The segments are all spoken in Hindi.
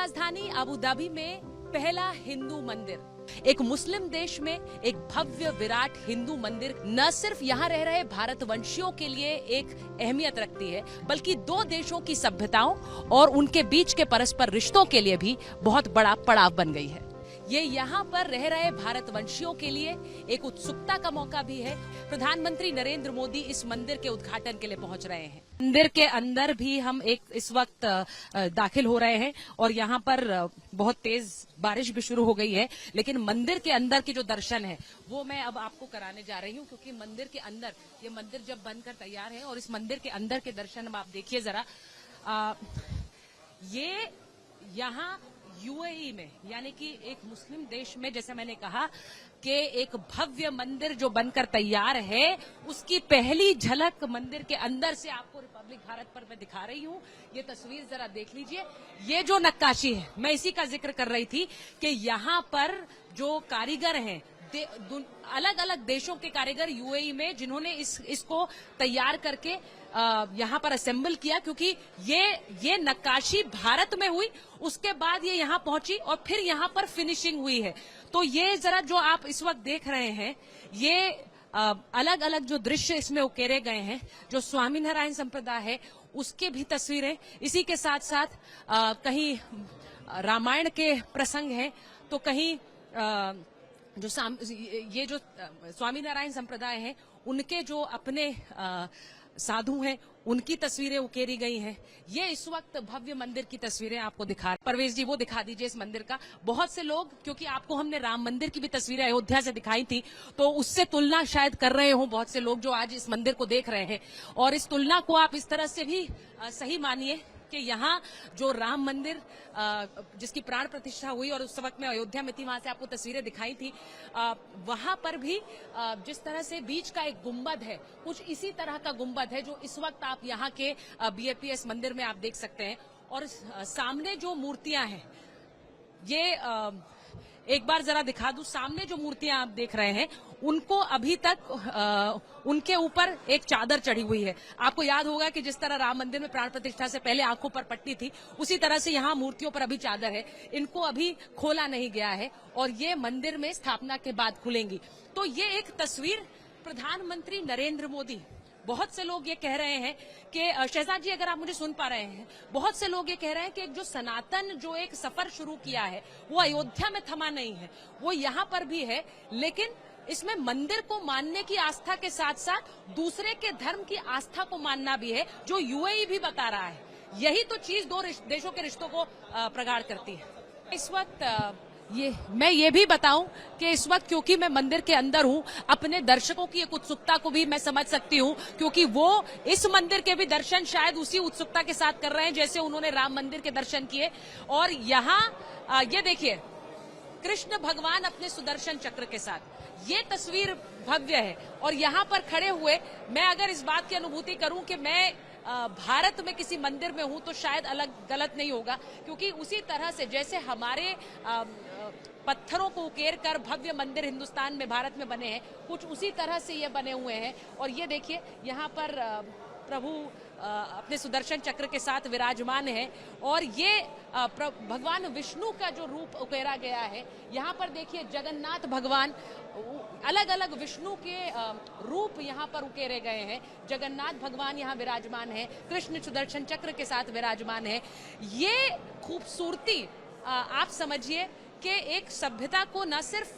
राजधानी अबू धाबी में पहला हिंदू मंदिर, एक मुस्लिम देश में एक भव्य विराट हिंदू मंदिर न सिर्फ यहाँ रह रहे भारतवंशियों के लिए एक अहमियत रखती है, बल्कि दो देशों की सभ्यताओं और उनके बीच के परस्पर रिश्तों के लिए भी बहुत बड़ा पड़ाव बन गई है। ये यहाँ पर रह रहे भारतवंशियों के लिए एक उत्सुकता का मौका भी है। प्रधानमंत्री नरेंद्र मोदी इस मंदिर के उद्घाटन के लिए पहुंच रहे हैं। मंदिर के अंदर भी हम इस वक्त दाखिल हो रहे हैं और यहाँ पर बहुत तेज बारिश भी शुरू हो गई है, लेकिन मंदिर के अंदर के जो दर्शन है वो मैं अब आपको कराने जा रही हूँ, क्योंकि मंदिर के अंदर, ये मंदिर जब बनकर तैयार है और इस मंदिर के अंदर के दर्शन अब आप देखिए जरा। ये यहाँ यूएई में, यानी कि एक मुस्लिम देश में, जैसे मैंने कहा कि एक भव्य मंदिर जो बनकर तैयार है, उसकी पहली झलक मंदिर के अंदर से आपको रिपब्लिक भारत पर मैं दिखा रही हूँ। ये तस्वीर जरा देख लीजिए। ये जो नक्काशी है, मैं इसी का जिक्र कर रही थी कि यहाँ पर जो कारीगर हैं, अलग अलग देशों के कारीगर यूएई में, जिन्होंने इसको तैयार करके यहाँ पर असेंबल किया, क्योंकि ये नक्काशी भारत में हुई, उसके बाद ये यहाँ पहुंची और फिर यहाँ पर फिनिशिंग हुई है। तो ये जरा जो आप इस वक्त देख रहे हैं, ये अलग अलग जो दृश्य इसमें उकेरे गए हैं, जो स्वामीनारायण संप्रदाय है उसके भी तस्वीरें, इसी के साथ साथ कहीं रामायण के प्रसंग हैं, तो कहीं ये जो स्वामीनारायण संप्रदाय है उनके जो अपने साधु हैं उनकी तस्वीरें उकेरी गई हैं। ये इस वक्त भव्य मंदिर की तस्वीरें आपको दिखा, परवेश जी वो दिखा दीजिए इस मंदिर का। बहुत से लोग, क्योंकि आपको हमने राम मंदिर की भी तस्वीरें अयोध्या से दिखाई थी, तो उससे तुलना शायद कर रहे हो बहुत से लोग जो आज इस मंदिर को देख रहे हैं, और इस तुलना को आप इस तरह से भी सही मानिए कि यहाँ जो राम मंदिर जिसकी प्राण प्रतिष्ठा हुई और उस वक्त में अयोध्या में थी, वहां से आपको तस्वीरें दिखाई थी, वहां पर भी जिस तरह से बीच का एक गुंबद है, कुछ इसी तरह का गुंबद है जो इस वक्त आप यहाँ के बीएपीएस मंदिर में आप देख सकते हैं। और सामने जो मूर्तियां हैं, ये एक बार जरा दिखा दूं। सामने जो मूर्तियां आप देख रहे हैं, उनको अभी तक उनके ऊपर एक चादर चढ़ी हुई है। आपको याद होगा कि जिस तरह राम मंदिर में प्राण प्रतिष्ठा से पहले आंखों पर पट्टी थी, उसी तरह से यहाँ मूर्तियों पर अभी चादर है। इनको अभी खोला नहीं गया है और ये मंदिर में स्थापना के बाद खुलेंगी। तो ये एक तस्वीर प्रधानमंत्री नरेंद्र मोदी, बहुत से लोग ये कह रहे हैं कि शहजाद जी अगर आप मुझे सुन पा रहे हैं, बहुत से लोग ये कह रहे हैं कि जो सनातन जो एक सफर शुरू किया है वो अयोध्या में थमा नहीं है, वो यहाँ पर भी है, लेकिन इसमें मंदिर को मानने की आस्था के साथ साथ दूसरे के धर्म की आस्था को मानना भी है, जो यूएई भी बता रहा है। यही तो चीज दो देशों के रिश्तों को प्रगाढ़ करती है। इस वक्त मैं ये भी बताऊं कि इस वक्त क्योंकि मैं मंदिर के अंदर हूं, अपने दर्शकों की एक उत्सुकता को भी मैं समझ सकती हूं, क्योंकि वो इस मंदिर के भी दर्शन शायद उसी उत्सुकता के साथ कर रहे हैं जैसे उन्होंने राम मंदिर के दर्शन किए। और यहाँ ये देखिए, कृष्ण भगवान अपने सुदर्शन चक्र के साथ, ये तस्वीर भव्य है। और यहाँ पर खड़े हुए मैं अगर इस बात की अनुभूति करूं कि मैं भारत में किसी मंदिर में हूं, तो शायद गलत नहीं होगा, क्योंकि उसी तरह से जैसे हमारे पत्थरों को उकेर कर भव्य मंदिर हिंदुस्तान में, भारत में बने हैं, कुछ उसी तरह से ये बने हुए हैं। और ये देखिए, यहाँ पर प्रभु अपने सुदर्शन चक्र के साथ विराजमान है और ये भगवान विष्णु का जो रूप उकेरा गया है। यहाँ पर देखिए जगन्नाथ भगवान, अलग अलग विष्णु के रूप यहाँ पर उकेरे गए हैं। जगन्नाथ भगवान यहाँ विराजमान है, कृष्ण सुदर्शन चक्र के साथ विराजमान है। ये खूबसूरती आप समझिए कि एक सभ्यता को, न सिर्फ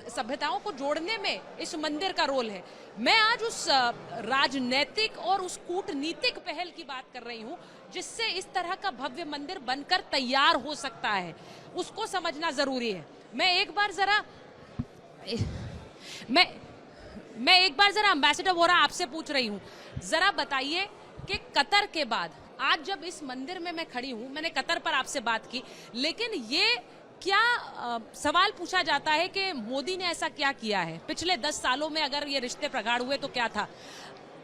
सभ्यताओं को जोड़ने में इस मंदिर का रोल है। मैं आज उस राजनैतिक और उस कूटनीतिक पहल की बात कर रही हूं जिससे इस तरह का भव्य मंदिर बनकर तैयार हो सकता है, उसको समझना जरूरी है। मैं एक बार जरा एम्बेसडर वोरा आपसे पूछ रही हूं, जरा बताइए कि कतर के बाद आज जब इस मंदिर में मैं खड़ी हूं, मैंने कतर पर आपसे बात की, लेकिन ये क्या सवाल पूछा जाता है कि मोदी ने ऐसा क्या किया है पिछले 10 सालों में? अगर ये रिश्ते प्रगाढ़ हुए तो क्या था,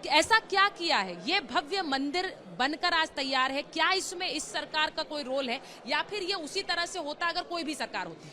ऐसा क्या किया है? ये भव्य मंदिर बनकर आज तैयार है, क्या इसमें इस सरकार का कोई रोल है, या फिर ये उसी तरह से होता अगर कोई भी सरकार होती?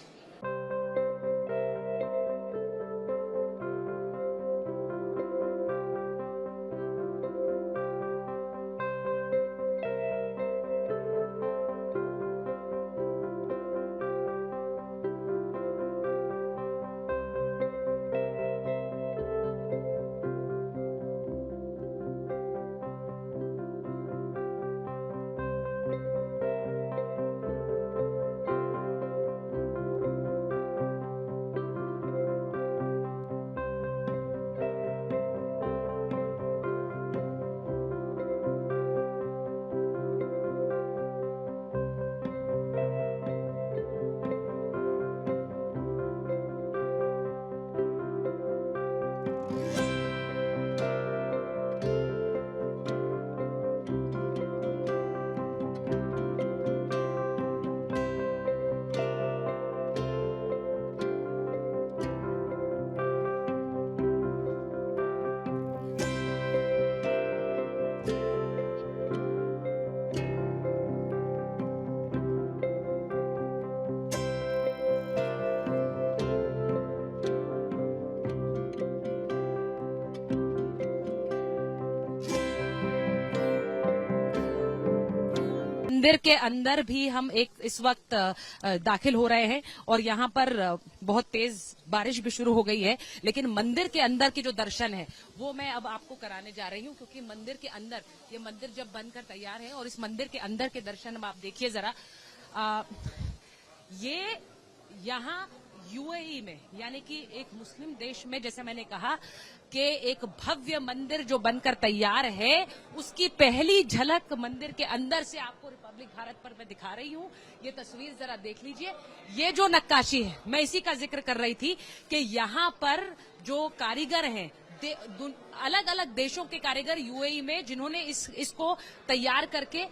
मंदिर के अंदर भी हम इस वक्त दाखिल हो रहे हैं और यहाँ पर बहुत तेज बारिश भी शुरू हो गई है, लेकिन मंदिर के अंदर के जो दर्शन है वो मैं अब आपको कराने जा रही हूँ, क्योंकि मंदिर के अंदर, ये मंदिर जब बनकर तैयार है और इस मंदिर के अंदर के दर्शन अब आप देखिए जरा। ये यहाँ यूएई में, यानी कि एक मुस्लिम देश में, जैसे मैंने कहा कि एक भव्य मंदिर जो बनकर तैयार है, उसकी पहली झलक मंदिर के अंदर से आपको रिपब्लिक भारत पर मैं दिखा रही हूँ। ये तस्वीर जरा देख लीजिए। ये जो नक्काशी है, मैं इसी का जिक्र कर रही थी कि यहाँ पर जो कारीगर हैं, अलग अलग देशों के कारीगर यूएई में, जिन्होंने इसको तैयार करके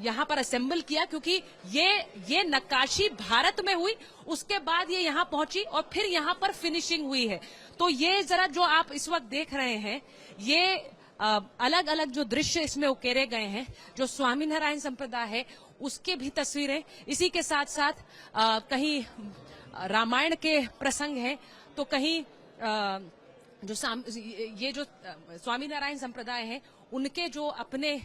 यहाँ पर असेंबल किया, क्योंकि ये नक्काशी भारत में हुई, उसके बाद ये यहाँ पहुंची और फिर यहाँ पर फिनिशिंग हुई है। तो ये जरा जो आप इस वक्त देख रहे हैं, ये अलग अलग जो दृश्य इसमें उकेरे गए हैं, जो स्वामीनारायण संप्रदाय है उसके भी तस्वीरें, इसी के साथ साथ कहीं रामायण के प्रसंग हैं, तो कहीं ये जो स्वामीनारायण संप्रदाय है उनके जो अपने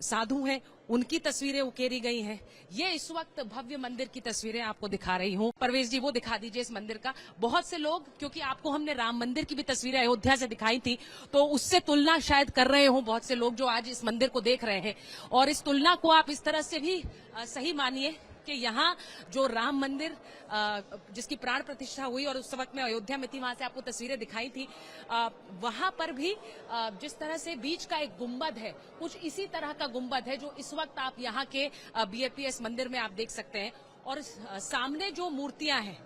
साधु हैं उनकी तस्वीरें उकेरी गई हैं। ये इस वक्त भव्य मंदिर की तस्वीरें आपको दिखा रही हूँ। परवेश जी, वो दिखा दीजिए इस मंदिर का। बहुत से लोग, क्योंकि आपको हमने राम मंदिर की भी तस्वीरें अयोध्या से दिखाई थी, तो उससे तुलना शायद कर रहे हो बहुत से लोग जो आज इस मंदिर को देख रहे हैं, और इस तुलना को आप इस तरह से भी सही मानिए कि यहाँ जो राम मंदिर जिसकी प्राण प्रतिष्ठा हुई और उस वक्त में अयोध्या में थी, वहां से आपको तस्वीरें दिखाई थी, वहां पर भी जिस तरह से बीच का एक गुंबद है, कुछ इसी तरह का गुंबद है जो इस वक्त आप यहाँ के बीएपीएस मंदिर में आप देख सकते हैं। और सामने जो मूर्तियां हैं